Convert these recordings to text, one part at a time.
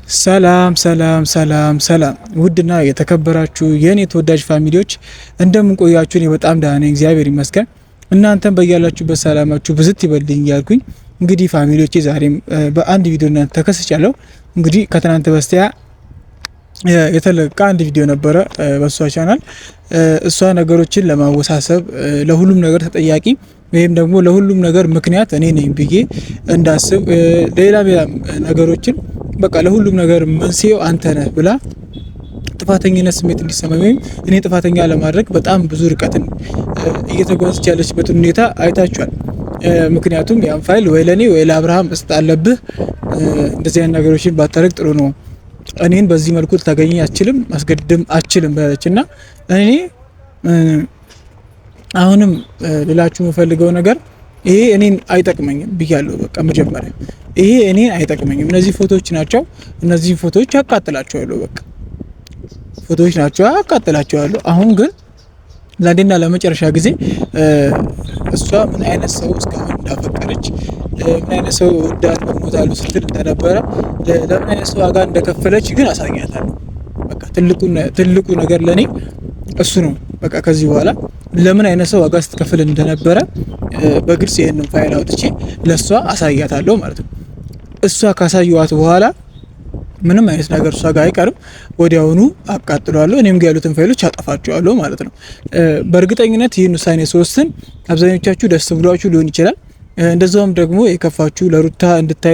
ሰላም ሰላም ሰላም ሰላም ውድና የተከበራችሁ የኔ ተወዳጅ ፋሚሊዎች እንደምን ቆያችሁ? እኔ በጣም ደህና ነኝ፣ እግዚአብሔር ይመስገን። እናንተም በያላችሁበት ሰላማችሁ ብዝት ይበልኝ እያልኩኝ እንግዲህ ፋሚሊዎቼ ዛሬም በአንድ ቪዲዮ እናንተ ተከስቻለሁ። እንግዲህ ከትናንት በስቲያ የተለቀ አንድ ቪዲዮ ነበረ በሷ ቻናል። እሷ ነገሮችን ለማወሳሰብ ለሁሉም ነገር ተጠያቂ ወይም ደግሞ ለሁሉም ነገር ምክንያት እኔ ነኝ ብዬ እንዳስብ ሌላ ነገሮችን በቃ ለሁሉም ነገር መንስኤው አንተ ነህ ብላ ጥፋተኝነት ስሜት እንዲሰማኝ ወይም እኔ ጥፋተኛ ለማድረግ በጣም ብዙ ርቀትን እየተጓዘች ያለችበትን ሁኔታ አይታችኋል። ምክንያቱም ያን ፋይል ወይ ለኔ ወይ ለአብርሃም መስጠት አለብህ፣ እንደዚህ አይነት ነገሮችን ባታረግ ጥሩ ነው፣ እኔን በዚህ መልኩ ልታገኘ አችልም፣ ማስገድም አችልም ባለችና እኔ አሁንም ሌላችሁ የምፈልገው ነገር ይሄ እኔን አይጠቅመኝም ብያለሁ። በቃ መጀመሪያ ይሄ እኔን አይጠቅመኝም። እነዚህ ፎቶዎች ናቸው፣ እነዚህ ፎቶዎች አቃጥላቸዋለሁ። በቃ ፎቶዎች ናቸው፣ አቃጥላቸዋለሁ። አሁን ግን ለአንዴና ለመጨረሻ ጊዜ እሷ ምን አይነት ሰው እስካሁን እንዳፈቀረች፣ ምን አይነት ሰው ወዳድ ሞታሉ ስትል እንደነበረ፣ ለምን አይነት ሰው ዋጋ እንደከፈለች ግን አሳያታለሁ። በቃ ትልቁ ነገር ለኔ እሱ ነው። በቃ ከዚህ በኋላ ለምን አይነት ሰው ዋጋ ስትከፍል እንደነበረ በግልጽ ይሄንን ፋይል አውጥቼ ለሷ አሳያታለሁ ማለት ነው። እሷ ካሳየዋት በኋላ ምንም አይነት ነገር እሷ ጋር አይቀርም፣ ወዲያውኑ አቃጥሏለሁ። እኔም ጋር ያሉትን ፋይሎች አጠፋቸዋለሁ ማለት ነው። በእርግጠኝነት ይህን ውሳኔ ስወስን አብዛኞቻችሁ ደስ ብሏችሁ ሊሆን ይችላል። እንደዛውም ደግሞ የከፋችሁ ለሩታ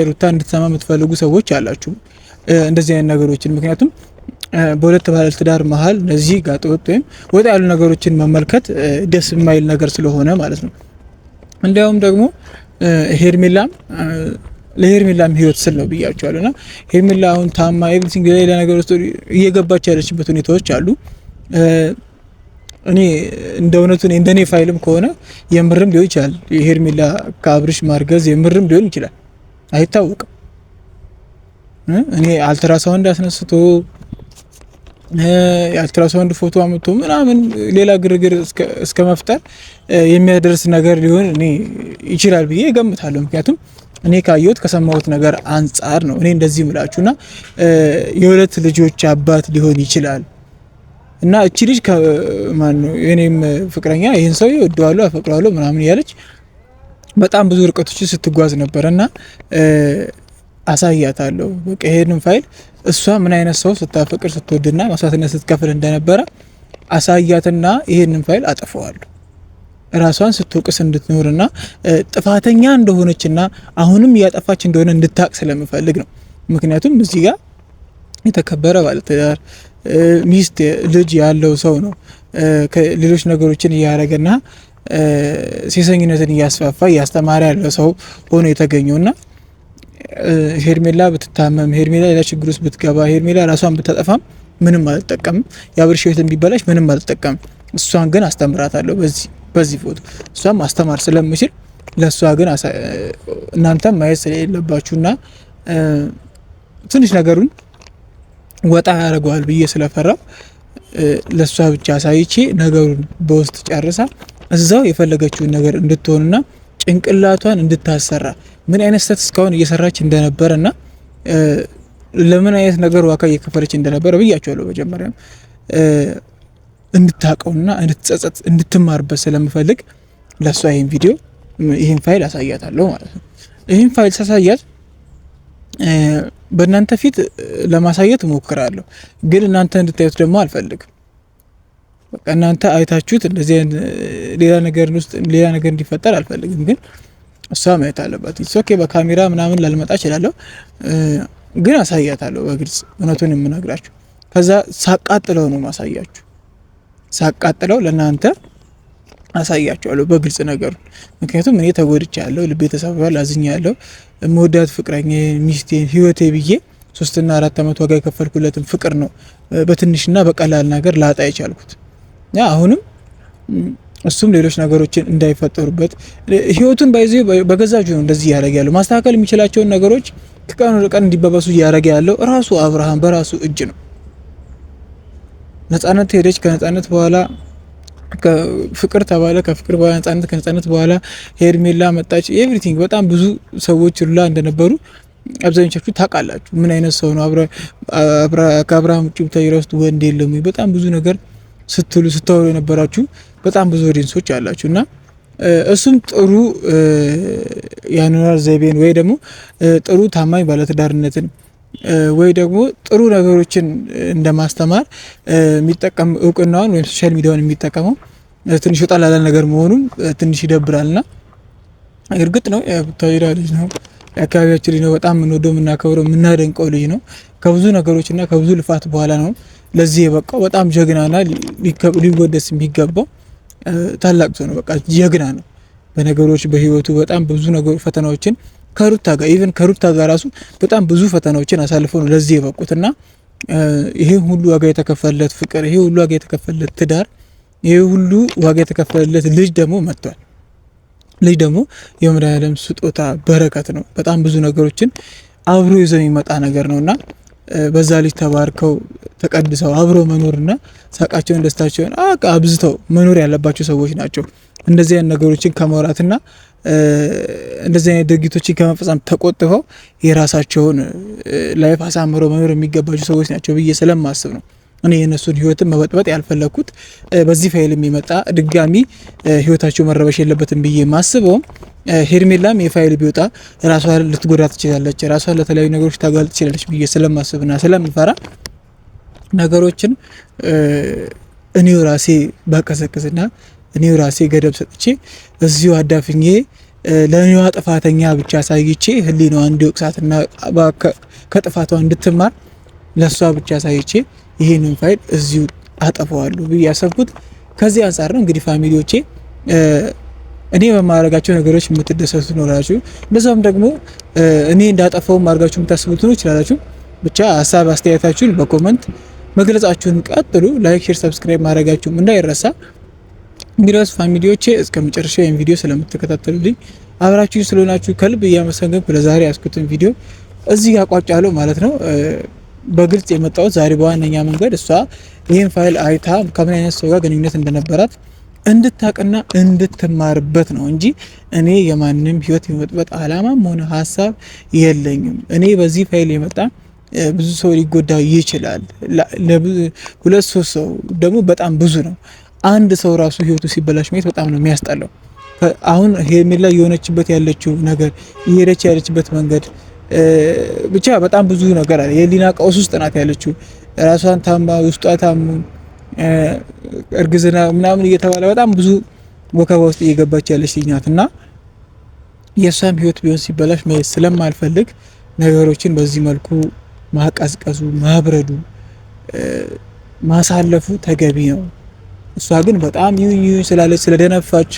ሩታ እንድትሰማ የምትፈልጉ ሰዎች አላችሁ እንደዚህ አይነት ነገሮችን። ምክንያቱም በሁለት ባለትዳር መሀል እነዚህ ጋጠወጥ ወይም ወጣ ያሉ ነገሮችን መመልከት ደስ የማይል ነገር ስለሆነ ማለት ነው። እንዲያውም ደግሞ ለሄርሜላም ህይወት ስል ነው ብያቸዋለሁ። እና ሄርሜላ አሁን ታማ ኤቭሪቲንግ ሌላ ነገር ውስጥ እየገባች ያለችበት ሁኔታዎች አሉ። እኔ እንደ እውነቱ እንደኔ ፋይልም ከሆነ የምርም ሊሆን ይችላል የሄርሜላ ከአብርሽ ማርገዝ የምርም ሊሆን ይችላል፣ አይታወቅም። እኔ አልትራሳውንድ አስነስቶ የአልትራሳውንድ ፎቶ አምጥቶ ምናምን ሌላ ግርግር እስከ መፍጠር የሚያደርስ ነገር ሊሆን ይችላል ብዬ እገምታለሁ። ምክንያቱም እኔ ካየሁት ከሰማሁት ነገር አንጻር ነው እኔ እንደዚህ ምላችሁና የሁለት ልጆች አባት ሊሆን ይችላል። እና እቺ ልጅ ከማን ነው የኔም ፍቅረኛ ይህን ሰው እወደዋለሁ አፈቅረዋለሁ ምናምን እያለች በጣም ብዙ ርቀቶችን ስትጓዝ ነበርና አሳያታለሁ። በቃ ይሄንን ፋይል እሷ ምን አይነት ሰው ስታፈቅር ስትወድና መስዋዕትነት ስትከፍል እንደነበረ አሳያትና ይሄንን ፋይል አጠፋዋለሁ። ራሷን ስትወቅስ እንድትኖርና ጥፋተኛ እንደሆነችና አሁንም እያጠፋች እንደሆነ እንድታቅ ስለምፈልግ ነው። ምክንያቱም እዚህ ጋር የተከበረ ባለትዳር ሚስት ልጅ ያለው ሰው ነው ከሌሎች ነገሮችን እያደረገና ሴሰኝነትን እያስፋፋ እያስተማረ ያለው ሰው ሆኖ የተገኘውና ሄርሜላ ብትታመም፣ ሄርሜላ ሌላ ችግር ውስጥ ብትገባ፣ ሄርሜላ ራሷን ብታጠፋም ምንም አልጠቀምም። የአብርሽ ህይወት ቢበላሽ ምንም አልጠቀምም። እሷን ግን አስተምራታለሁ በዚህ ፎቶ። እሷም ማስተማር ስለምችል ለእሷ ግን እናንተም ማየት ስለሌለባችሁና ትንሽ ነገሩን ወጣ ያደርገዋል ብዬ ስለፈራው ለእሷ ብቻ አሳይቼ ነገሩን በውስጥ ጨርሳ እዛው የፈለገችውን ነገር እንድትሆንና ጭንቅላቷን እንድታሰራ ምን አይነት ስህተት እስካሁን እየሰራች እንደነበረና ለምን አይነት ነገር ዋጋ እየከፈለች እንደነበረ ብያቸዋለሁ። መጀመሪያም እንድታቀውና እንድትጸጸት እንድትማርበት ስለምፈልግ ለሷ ይሄን ፋይል አሳያታለሁ ማለት ነው። ይሄን ፋይል ሳሳያት በእናንተ ፊት ለማሳየት እሞክራለሁ፣ ግን እናንተ እንድታዩት ደግሞ አልፈልግም። በቃ እናንተ አይታችሁት እንደዚህ ሌላ ነገር እንዲፈጠር አልፈልግም፣ ግን እሷ ማየት አለባት። ኦኬ በካሜራ ምናምን ላልመጣ እችላለሁ፣ ግን አሳያታለሁ በግልጽ እውነቱን የምነግራችሁ። ከዛ ሳቃጥለው ነው ማሳያችሁ፣ ሳቃጥለው ለእናንተ አሳያችኋለሁ በግልጽ ነገሩ። ምክንያቱም እኔ ተጎድቻለሁ፣ ልቤ ተሰብሯል፣ አዝኛለሁ። የምወዳት ፍቅረኛ ሚስቴን ህይወቴ ብዬ 3 እና 4 ዓመት ዋጋ የከፈልኩለትን ፍቅር ነው በትንሽና በቀላል ነገር ላጣ የቻልኩት። አሁንም እሱም ሌሎች ነገሮችን እንዳይፈጠሩበት ህይወቱን በገዛ እጁ ነው እንደዚህ እያደረገ ያለው። ማስተካከል የሚችላቸውን ነገሮች ከቀን ወደ ቀን እንዲባባሱ እያደረገ ያለው ራሱ አብርሃም በራሱ እጅ ነው። ነጻነት ሄደች፣ ከነጻነት በኋላ ፍቅር ተባለ፣ ከፍቅር በኋላ ነጻነት፣ ከነጻነት በኋላ ሄርሜላ መጣች። ኤቭሪቲንግ በጣም ብዙ ሰዎች ሁላ እንደነበሩ አብዛኞቻችሁ ታውቃላችሁ ምን አይነት ሰው ነው። ከአብርሃም ውጭ ብታዩራ ውስጥ ወንድ የለም ወይ በጣም ብዙ ነገር ስትሉ ስታወሩ የነበራችሁ በጣም ብዙ ኦዲየንሶች አላችሁ እና እሱም ጥሩ የአኗኗር ዘይቤን ወይ ደግሞ ጥሩ ታማኝ ባለትዳርነትን ወይ ደግሞ ጥሩ ነገሮችን እንደማስተማር የሚጠቀም እውቅናውን ወይም ሶሻል ሚዲያውን የሚጠቀመው ትንሽ ወጣ ላለ ነገር መሆኑም ትንሽ ይደብራልና እርግጥ ነው ቡታጅራ ልጅ ነው፣ የአካባቢያችን ልጅ ነው፣ በጣም የምንወደው የምናከብረው የምናደንቀው ልጅ ነው። ከብዙ ነገሮችና ከብዙ ልፋት በኋላ ነው ለዚህ የበቃው። በጣም ጀግናና ሊወደስ የሚገባው ታላቅ ሰው ነው። በቃ ጀግና ነው በነገሮች በህይወቱ በጣም ብዙ ነገሮች ፈተናዎችን ከሩታ ጋር ኢቭን ከሩታ ጋር ራሱ በጣም ብዙ ፈተናዎችን አሳልፈው ነው ለዚህ የበቁትና ይሄ ሁሉ ዋጋ የተከፈለለት ፍቅር፣ ይሄ ሁሉ ዋጋ የተከፈለለት ትዳር፣ ይሄ ሁሉ ዋጋ የተከፈለለት ልጅ ደግሞ መጥቷል። ልጅ ደግሞ የመድኃኒዓለም ስጦታ በረከት ነው። በጣም ብዙ ነገሮችን አብሮ ይዞ የሚመጣ ነገር ነውና በዛ ልጅ ተባርከው ተቀድሰው አብሮ መኖርና ሳቃቸውን ደስታቸውን አብዝተው መኖር ያለባቸው ሰዎች ናቸው። እንደዚህ አይነት ነገሮችን ከማውራትና እንደዚህ አይነት ድርጊቶችን ከመፈጸም ተቆጥበው የራሳቸውን ላይፍ አሳምረው መኖር የሚገባቸው ሰዎች ናቸው ብዬ ስለማስብ ነው እኔ የነሱን ህይወትን መበጥበጥ ያልፈለኩት። በዚህ ፋይል የሚመጣ ድጋሚ ህይወታቸው መረበሽ የለበትም ብዬ ማስበውም ሄርሜላም የፋይል ቢወጣ ራሷን ልትጎዳ ትችላለች፣ ራሷን ለተለያዩ ነገሮች ታጋልጥ ትችላለች ብዬ ስለማስብና ስለምፈራ ነገሮችን እኔው ራሴ ባቀሰቅስና እኔው ራሴ ገደብ ሰጥቼ እዚሁ አዳፍኜ ለኔዋ ጥፋተኛ ብቻ ሳይቼ ህሊናዋ እንዲወቅሳትና ከጥፋቷ እንድትማር ለሷ ብቻ ሳይቼ ይሄንን ፋይል እዚሁ አጠፋዋለሁ ብዬ ያሰብኩት ከዚህ አንፃር ነው። እንግዲህ ፋሚሊዎቼ እኔ በማድረጋቸው ነገሮች የምትደሰቱ ኖራችሁ፣ እንደዛም ደግሞ እኔ እንዳጠፋውም አድርጋችሁ የምታስቡት ነው ይችላላችሁ። ብቻ ሀሳብ አስተያየታችሁን በኮመንት መግለጻችሁን ቀጥሉ። ላይክ፣ ሼር፣ ሰብስክራይብ ማድረጋችሁም እንዳይረሳ። እንግዲህ ፋሚሊዎቼ እስከ መጨረሻው ይሄን ቪዲዮ ስለምትከታተሉልኝ አብራችሁ ስለሆናችሁ ከልብ እያመሰገንኩ ለዛሬ ያስኩትን ቪዲዮ እዚህ ያቋጫለሁ ማለት ነው። በግልጽ የመጣሁት ዛሬ በዋነኛ መንገድ እሷ ይህን ፋይል አይታ ከምን አይነት ሰው ጋር ግንኙነት እንደነበራት እንድታቅና እንድትማርበት ነው እንጂ እኔ የማንም ህይወት የመጥበጥ አላማም ሆነ ሀሳብ የለኝም። እኔ በዚህ ፋይል የመጣ ብዙ ሰው ሊጎዳ ይችላል። ሁለት ሶስት ሰው ደግሞ በጣም ብዙ ነው። አንድ ሰው ራሱ ህይወቱ ሲበላሽ ማየት በጣም ነው የሚያስጠላው። አሁን ሄርሜላ የሆነችበት ያለችው ነገር እየሄደች ያለችበት መንገድ ብቻ በጣም ብዙ ነገር አለ። የሊና ቀውስ ውስጥ ናት ያለችው። ራሷን ታማ ውስጧ ታሙ እርግዝና ምናምን እየተባለ በጣም ብዙ ወከባ ውስጥ እየገባች ያለች ናት እና የእሷም ህይወት ቢሆን ሲበላሽ ማየት ስለማልፈልግ ነገሮችን በዚህ መልኩ ማቀዝቀዙ፣ ማብረዱ፣ ማሳለፉ ተገቢ ነው። እሷ ግን በጣም ይሁን ስላለች ስለደነፋች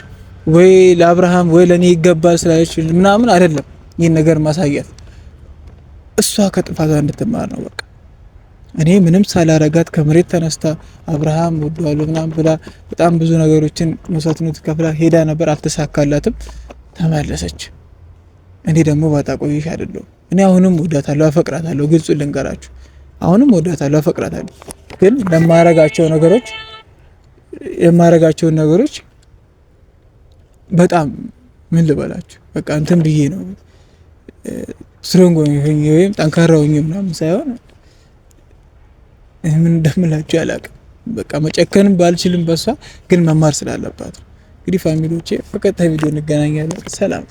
ወይ ለአብርሃም ወይ ለኔ ይገባል ስላለች ምናምን አይደለም ይሄን ነገር ማሳየት። እሷ ከጥፋቷ እንድትማር ነው በቃ። እኔ ምንም ሳላረጋት ከመሬት ተነስታ አብርሃም ወደዋለሁ ምናምን ብላ በጣም ብዙ ነገሮችን መስዋዕትነት ከፍላ ሄዳ ነበር፣ አልተሳካላትም፣ ተመለሰች። እኔ ደግሞ ባጣ ቆይሽ አይደለም። እኔ አሁንም ወዳታለሁ፣ አፈቅራታለሁ። ግልጹ ልንገራችሁ፣ አሁንም ወዳታለሁ፣ አፈቅራታለሁ። ግን የማረጋቸውን ነገሮች በጣም ምን ልበላችሁ በቃ እንትን ብዬ ነው ስትሮንግ ሆኜ ወይም ጠንካራ ሆኜ ምናምን ሳይሆን ምን እንደምላችሁ አላውቅም። በቃ መጨከንም ባልችልም በሷ ግን መማር ስላለባት ነው። እንግዲህ ፋሚሊዎቼ በቀጣይ ቪዲዮ እንገናኛለን። ሰላም።